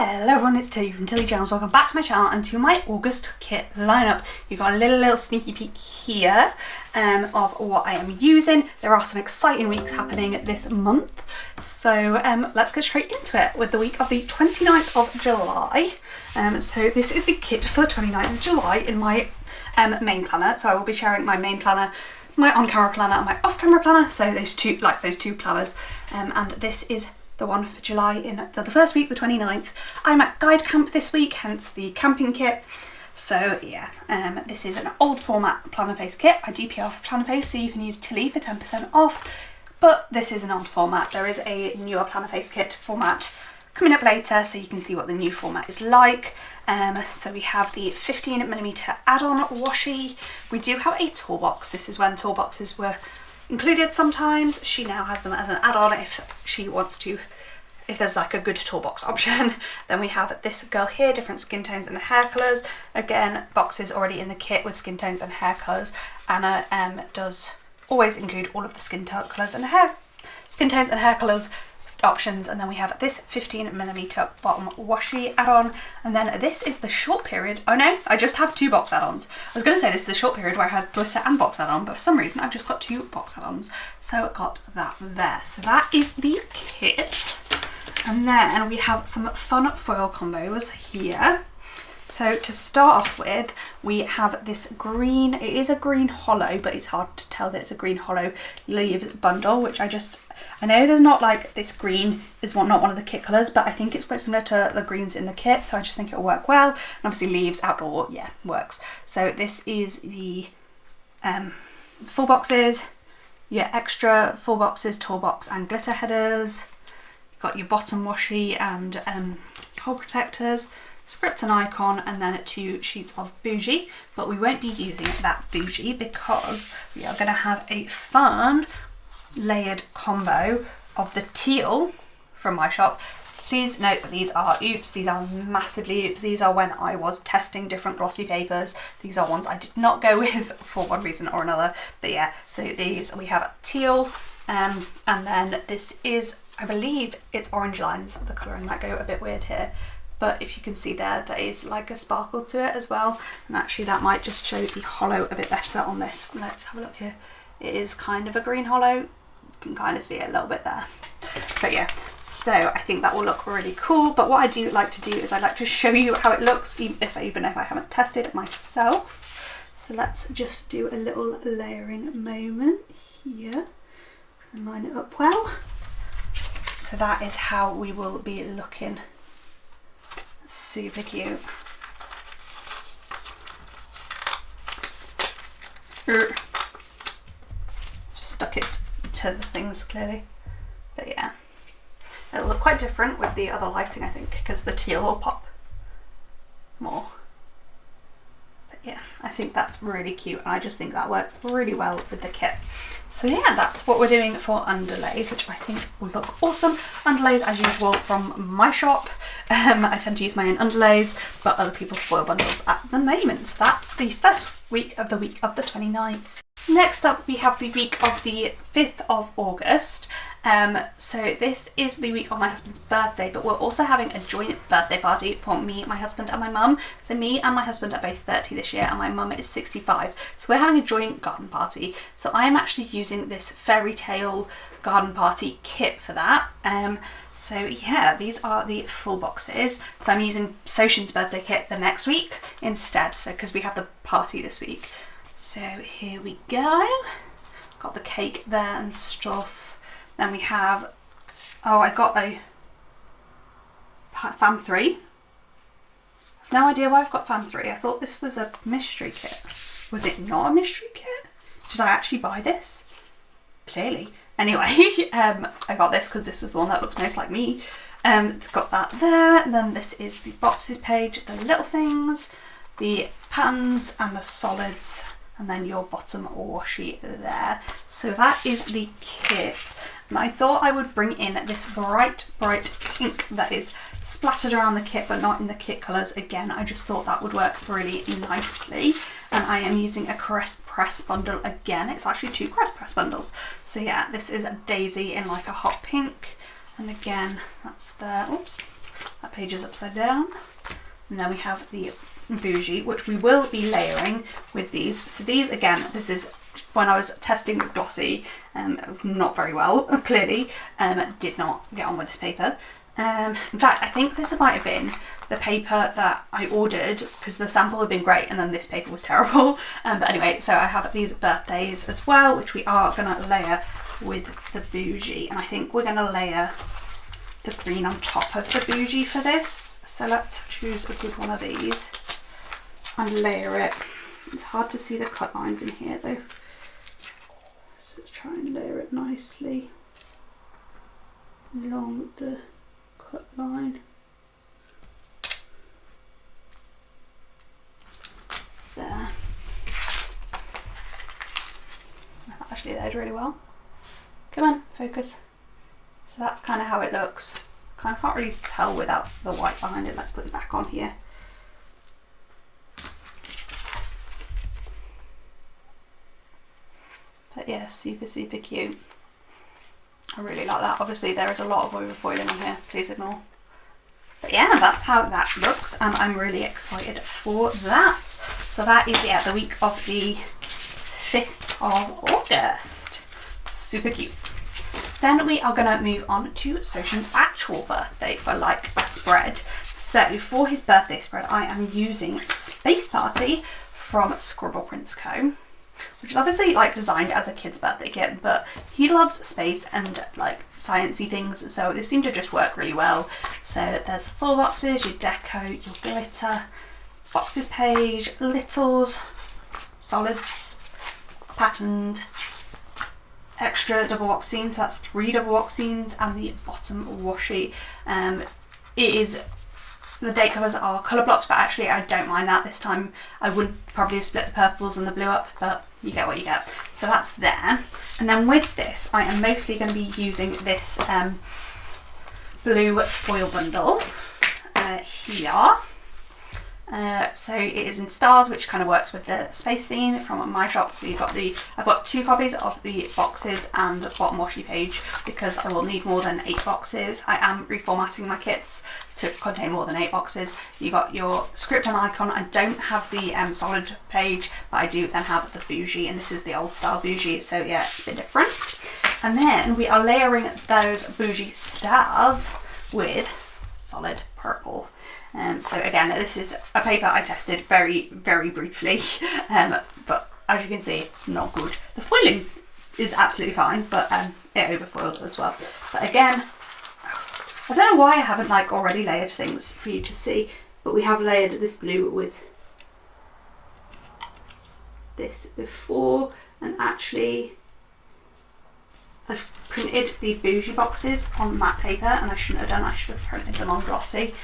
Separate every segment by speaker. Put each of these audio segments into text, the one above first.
Speaker 1: Hello everyone, it's Tilly from Tilly Jones. Welcome back to my channel and to my August kit lineup. You've got a little sneaky peek here of what I am using. There are some exciting weeks happening this month, so let's get straight into it with the week of the 29th of July. So this is the kit for the 29th of July in my main planner. So I will be sharing my main planner, my on-camera planner and my off-camera planner, so those two planners, and this is the one for July in the first week, the 29th. I'm at guide camp this week, hence the camping kit. So yeah, this is an old format Plannerface kit. I DPR for Plannerface, so you can use Tilly for 10% off, but this is an old format. There is a newer Plannerface kit format coming up later, so you can see what the new format is like. So we have the 15mm add-on washi. We do have a toolbox. This is when toolboxes were included sometimes. She now has them as an add-on if she wants to, if there's like a good toolbox option. Then we have this girl here, different skin tones and hair colours. Again, boxes already in the kit with skin tones and hair colours. Anna does always include all of the skin tones and hair colours options. And then we have this 15mm bottom washi add-on, and then this is the short period. Oh no, I just have two box add-ons. I was going to say this is the short period where I had glitter and box add-on, but for some reason I've just got two box add-ons, so I got that there. So that is the kit, and then we have some fun foil combos here. So to start off with, we have this green, it is a green hollow, but it's hard to tell that it's a green hollow leaves bundle, which I know there's not like, this green is not one of the kit colours, but I think it's quite similar to the greens in the kit, so I just think it'll work well. And obviously leaves, outdoor, yeah, works. So this is the full boxes, your extra full boxes, toolbox and glitter headers. You've got your bottom washi and hole protectors, script and icon, and then 2 sheets of bougie, but we won't be using that bougie because we are going to have a fun layered combo of the teal from my shop. Please note that these are oops, these are massively oops. These are when I was testing different glossy papers. These are ones I did not go with for one reason or another, but yeah, so these we have teal, and then this is, I believe it's orange lines. The colouring might go a bit weird here, but if you can see there is like a sparkle to it as well, and actually that might just show the hollow a bit better on this. Let's have a look here. It is kind of a green hollow, you can kind of see it a little bit there, but yeah, so I think that will look really cool. But what I do like to do is I like to show you how it looks, even if I haven't tested it myself. So let's just do a little layering moment here and line it up well. So that is how we will be looking. Super cute. Stuck it to the things clearly, but yeah, it'll look quite different with the other lighting, I think, because the teal will pop more. But yeah, I think that's really cute, and I just think that works really well with the kit. So yeah, that's what we're doing for underlays, which I think will look awesome. Underlays, as usual, from my shop. I tend to use my own underlays, but other people's foil bundles at the moment. So that's the first week of the 29th. Next up, we have the week of the 5th of August. So this is the week of my husband's birthday, but we're also having a joint birthday party for me, my husband and my mum. So me and my husband are both 30 this year and my mum is 65. So we're having a joint garden party. So I am actually using this fairy tale garden party kit for that. So yeah, these are the full boxes. So I'm using Soshin's birthday kit the next week instead, so because we have the party this week. So here we go. Got the cake there and stuff. Then we have, oh, I got a Fam 3. I've no idea why I've got Fam 3. I thought this was a mystery kit. Was it not a mystery kit? Did I actually buy this? Clearly. Anyway, I got this because this is the one that looks most like me. It's got that there. And then this is the boxes page, the little things, the patterns and the solids, and then your bottom washi there. So that is the kit. And I thought I would bring in this bright pink that is splattered around the kit but not in the kit colours. Again, I just thought that would work really nicely. And I am using a Caress Press bundle again. It's actually 2 Caress Press bundles. So yeah, this is a daisy in like a hot pink. And again, that's the, oops, That page is upside down. And then we have the bougie, which we will be layering with these. So these, again, this is when I was testing glossy, not very well, clearly, did not get on with this paper. In fact, I think this might have been the paper that I ordered because the sample had been great and then this paper was terrible. But anyway, so I have these birthdays as well, which we are going to layer with the bougie. And I think we're going to layer the green on top of the bougie for this. So let's choose a good one of these and layer it. It's hard to see the cut lines in here though. So let's try and layer it nicely along the cut line. There. That actually layered really well. Come on, focus. So that's kind of how it looks. Kind of can't really tell without the white behind it. Let's put it back on here. But yeah, super, super cute. I really like that. Obviously there is a lot of overfoiling on here, please ignore. But yeah, that's how that looks and I'm really excited for that. So that is, yeah, the week of the 5th of August. Super cute. Then we are going to move on to Soshin's actual birthday for like a spread. So for his birthday spread, I am using Space Party from Scribble Prints Co., which is obviously like designed as a kid's birthday kit, but he loves space and like sciencey things, so this seemed to just work really well. So there's the full boxes, your deco, your glitter, boxes page, littles, solids, patterned, extra double box scenes, so that's 3 double box scenes, and the bottom washi. It is, the date covers are colour blocked, but actually I don't mind that this time. I would probably have split the purples and the blue up, but you get what you get. So that's there. And then with this, I am mostly going to be using this blue foil bundle here. So it is in stars, which kind of works with the space theme from my shop. So you've got I've got 2 copies of the boxes and bottom washi page because I will need more than 8 boxes. I am reformatting my kits to contain more than 8 boxes. You got your script and icon. I don't have the solid page, but I do then have the bougie, and this is the old style bougie. So yeah, it's a bit different. And then we are layering those bougie stars with solid purple. So again, this is a paper I tested very, very briefly, but as you can see, not good. The foiling is absolutely fine, but it overfoiled as well. But again, I don't know why I haven't like already layered things for you to see, but we have layered this blue with this before, and actually I've printed the bougie boxes on matte paper, and I shouldn't have done, I should have printed them on glossy,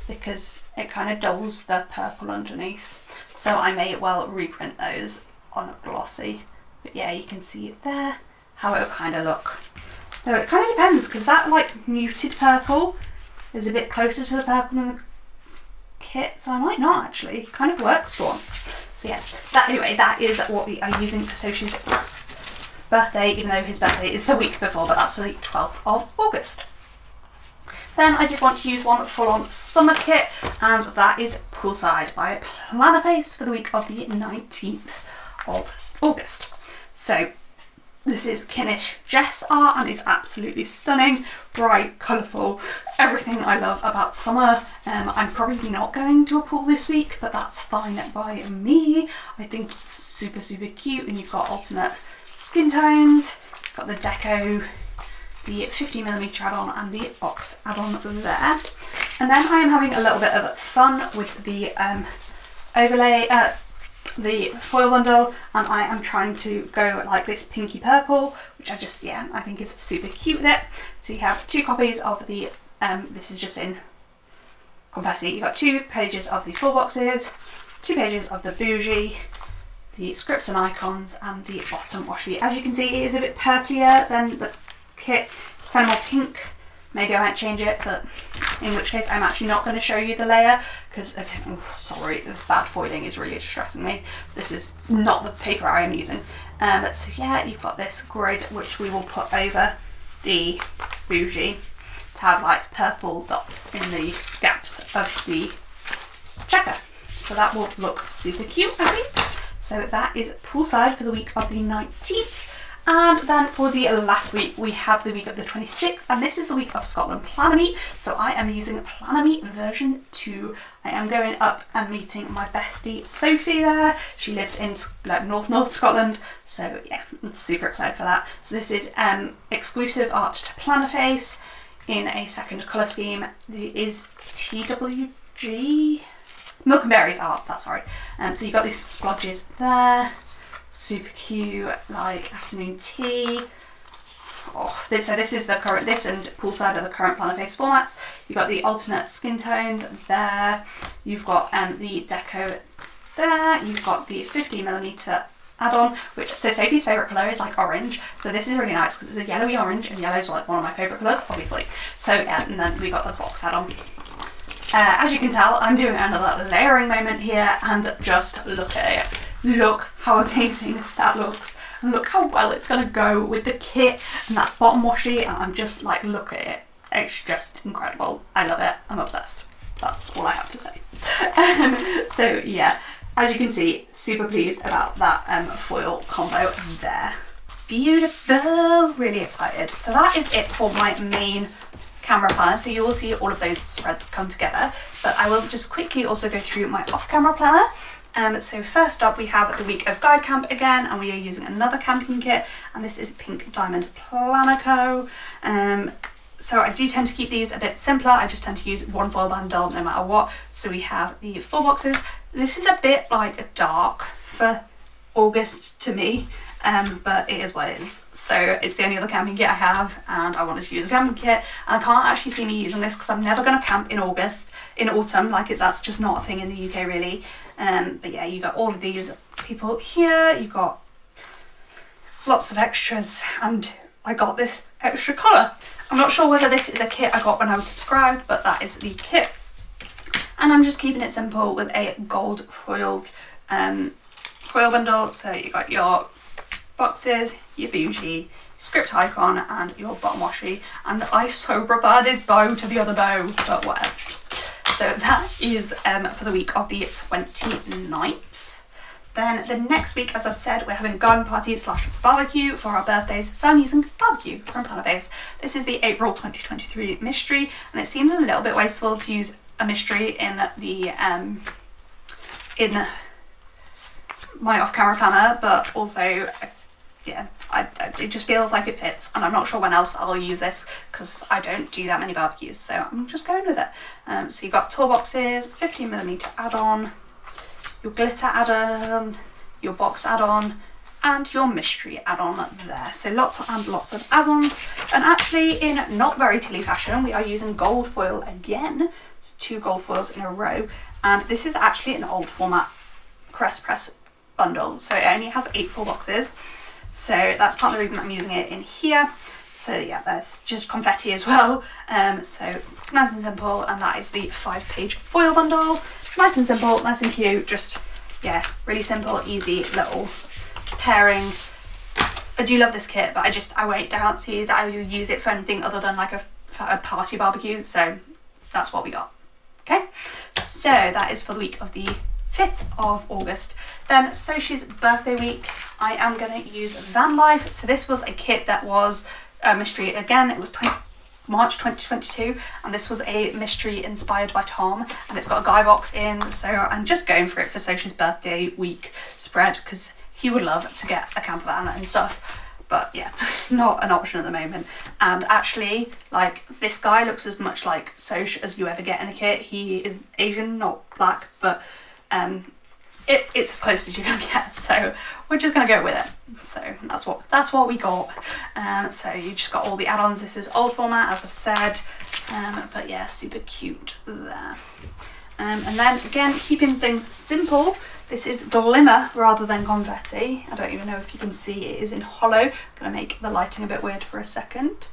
Speaker 1: because it kind of dulls the purple underneath. So I may well reprint those on glossy. But yeah, you can see it there, how it will kind of look. No, it kind of depends, because that like muted purple is a bit closer to the purple in the kit, so I might not actually. It kind of works for once. So yeah, anyway, that is what we are using for Soshi's birthday, even though his birthday is the week before, but that's for the 12th of August. Then I did want to use one full-on summer kit, and that is Poolside by Plannerface for the week of the 19th of August. So this is Kinnish Jess art, and it's absolutely stunning, bright, colourful, everything I love about summer. I'm probably not going to a pool this week, but that's fine by me. I think it's super, super cute, and you've got alternate skin tones, got the deco, the 50mm add-on and the box add-on there. And then I am having a little bit of fun with the overlay, the foil bundle, and I am trying to go like this pinky purple, which I just, yeah, I think is super cute with it. So you have 2 copies of the, this is just in Confetti, you've got 2 pages of the full boxes, 2 pages of the bougie, the scripts and icons, and the bottom washi. As you can see, it is a bit purplier than the kit. It's kind of more pink. Maybe I might change it, but in which case I'm actually not going to show you the layer because, sorry, the bad foiling is really distressing me. This is not the paper I am using. So yeah, you've got this grid which we will put over the bougie. to have like purple dots in the gaps of the checker. So that will look super cute, I think. So that is poolside for the week of the 19th. And then for the last week, we have the week of the 26th, and this is the week of Scotland Planner Meet. So I am using Planner Meet version 2. I am going up and meeting my bestie Sophie there. She lives in like North Scotland, so yeah, I'm super excited for that. So this is exclusive art to Plannerface in a second colour scheme. It is TWG Milk and Berries art, that's right. So you've got these splodges there. Super cute, like afternoon tea. Oh, so this is the current, this and poolside are the current Plannerface formats. You've got the alternate skin tones there. You've got the deco there. You've got the 50mm add-on, which, so Sophie's favourite colour is like orange. So this is really nice because it's a yellowy orange, and yellow's like one of my favourite colours, obviously. So yeah, and then we got the box add-on. As you can tell, I'm doing another layering moment here, and just look at it. Look how amazing that looks, and look how well it's going to go with the kit and that bottom washi, and I'm just like, look at it. It's just incredible. I love it. I'm obsessed. That's all I have to say. So yeah, as you can see, super pleased about that foil combo there. Beautiful. Really excited. So that is it for my main camera planner, so you will see all of those spreads come together, but I will just quickly also go through my off-camera planner. So first up we have the week of Guide Camp again, and we are using another camping kit, and this is Pink Diamond Planner Co. So I do tend to keep these a bit simpler. I just tend to use one foil bundle no matter what. So we have the 4 boxes. This is a bit like dark for August to me, but it is what it is. So it's the only other camping kit I have, and I wanted to use a camping kit, and I can't actually see me using this because I'm never going to camp in autumn, like that's just not a thing in the UK really. But yeah, you got all of these people here, you got lots of extras, and I got this extra colour. I'm not sure whether this is a kit I got when I was subscribed, but that is the kit. And I'm just keeping it simple with a gold foiled foil bundle. So you got your boxes, your bougie, script icon, and your bottom washi. And I so prefer this bow to the other bow, but what else? So that is for the week of the 29th. Then the next week, as I've said, we're having a garden party / barbecue for our birthdays, so I'm using barbecue from Plannerface. This is the April 2023 mystery, and it seems a little bit wasteful to use a mystery in the in my off-camera planner, but also yeah, it just feels like it fits, and I'm not sure when else I'll use this because I don't do that many barbecues, so I'm just going with it. So you've got tour boxes, 15mm add-on, your glitter add-on, your box add-on, and your mystery add-on there. So lots and lots of add-ons, and actually in not very Tilly fashion, we are using gold foil again. It's 2 gold foils in a row, and this is actually an old format Crest Press bundle, so it only has 8 full boxes. So that's part of the reason I'm using it in here. So yeah, there's just confetti as well. So nice and simple, and that is the 5-page foil bundle. Nice and simple, nice and cute, just yeah, really simple, easy little pairing. I do love this kit, but I don't see that I will use it for anything other than like a party barbecue, so that's what we got. Okay, so that is for the week of the 5th of August. Then Sochi's birthday week, I am going to use Van Life. So this was a kit that was a mystery again. It was March 2022, and this was a mystery inspired by Tom, and it's got a guy box in, so I'm just going for it for Sochi's birthday week spread because he would love to get a camper van and stuff, but yeah, not an option at the moment. And actually, like, this guy looks as much like Soch as you ever get in a kit. He is Asian, not black, but it's as close as you're gonna get, so we're just gonna go with it. So that's what we got. So you just got all the add-ons. This is old format, as I've said, but yeah, super cute there. And then again, keeping things simple, this is glimmer rather than confetti. I don't even know if you can see, it is in hollow. I'm gonna make the lighting a bit weird for a second,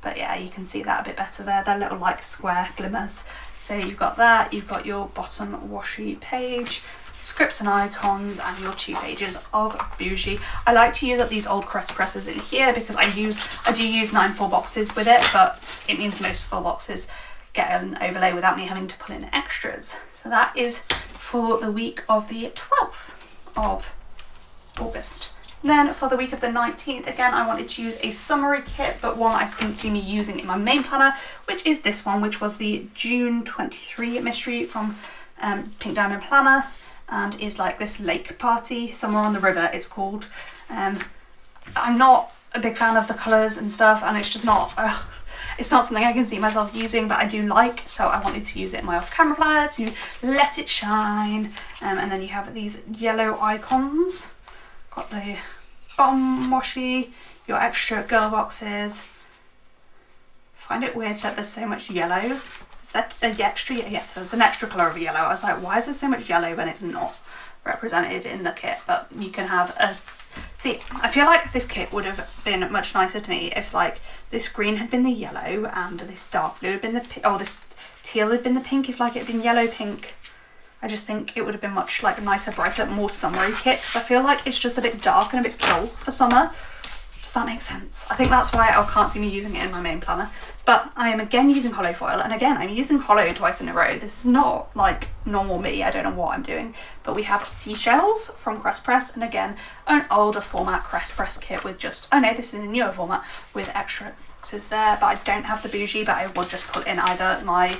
Speaker 1: but yeah, you can see that a bit better there. They're little like square glimmers. So you've got that, you've got your bottom washi page, scripts and icons, and your 2 pages of bougie. I like to use up these old crest presses in here because I do use 9 full boxes with it, but it means most full boxes get an overlay without me having to pull in extras. So that is for the week of the 12th of August. Then for the week of the 19th, again, I wanted to use a summary kit, but one I couldn't see me using in my main planner, which is this one, which was the June 23 mystery from Pink Diamond Planner, and is like this lake party somewhere on the river, it's called. I'm not a big fan of the colours and stuff, and it's just not it's not something I can see myself using, but I do like, so I wanted to use it in my off-camera planner to let it shine. And then you have these yellow icons. Got the bottom washi, your extra girl boxes. Find it weird that there's so much yellow. Is that an extra? Yeah, there's an extra colour of yellow. I was like, why is there so much yellow when it's not represented in the kit? But you can have a... See, I feel like this kit would have been much nicer to me if like this green had been the yellow and this dark blue had been the pink, or this teal had been the pink, if like it had been yellow pink. I just think it would have been much like a nicer, brighter, more summery kit, because I feel like it's just a bit dark and a bit dull for summer. Does that make sense? I think that's why I can't see me using it in my main planner. But I am again using hollow foil, and again I'm using hollow twice in a row. This is not like normal me, I don't know what I'm doing. But we have seashells from Crest Press, and again an older format Crest Press kit with just, oh no, this is a newer format with extra boxes there, but I don't have the bougie, but I will just put in either my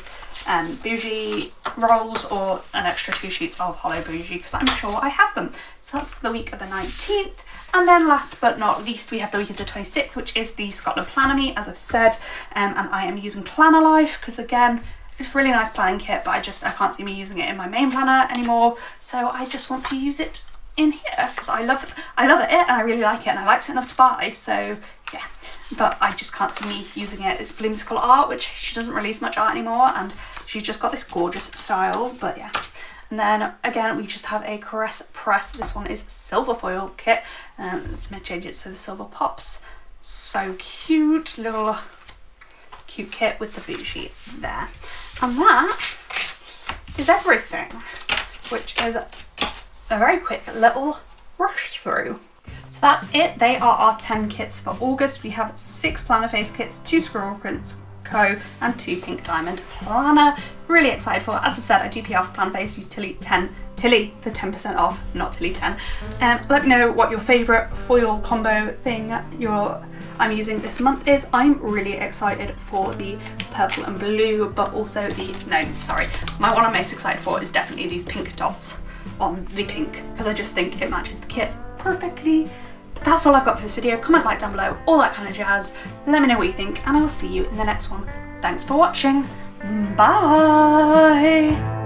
Speaker 1: bougie rolls or an extra 2 sheets of hollow bougie, because I'm sure I have them. So that's the week of the 19th. And then last but not least, we have the week of the 26th, which is the Scotland Planner Me, as I've said, and I am using Planner Life because again, it's a really nice planning kit, but I can't see me using it in my main planner anymore, so I just want to use it in here because I love it and I really like it, and I liked it enough to buy, so yeah. But I just can't see me using it. It's Bloomsicle art, which she doesn't release much art anymore, and she's just got this gorgeous style, but yeah. And then again, we just have a Crest Press. This one is silver foil kit. I'm gonna change it so the silver pops. So cute, little cute kit with the bougie there. And that is everything, which is a very quick little rush through. So that's it. They are our 10 kits for August. We have 6 Plannerface kits, 2 Squirrel Prints Co, and 2 Pink Diamond Planner. Really excited for it. As I've said, I do PR for Plannerface. Use Tilly for 10% off, not Tilly 10. Let me know what your favourite foil combo thing I'm using this month is. I'm really excited for the purple and blue, but also my one I'm most excited for is definitely these pink dots on the pink, because I just think it matches the kit perfectly. But that's all I've got for this video. Comment, like down below, all that kind of jazz. Let me know what you think, and I will see you in the next one. Thanks for watching. Bye!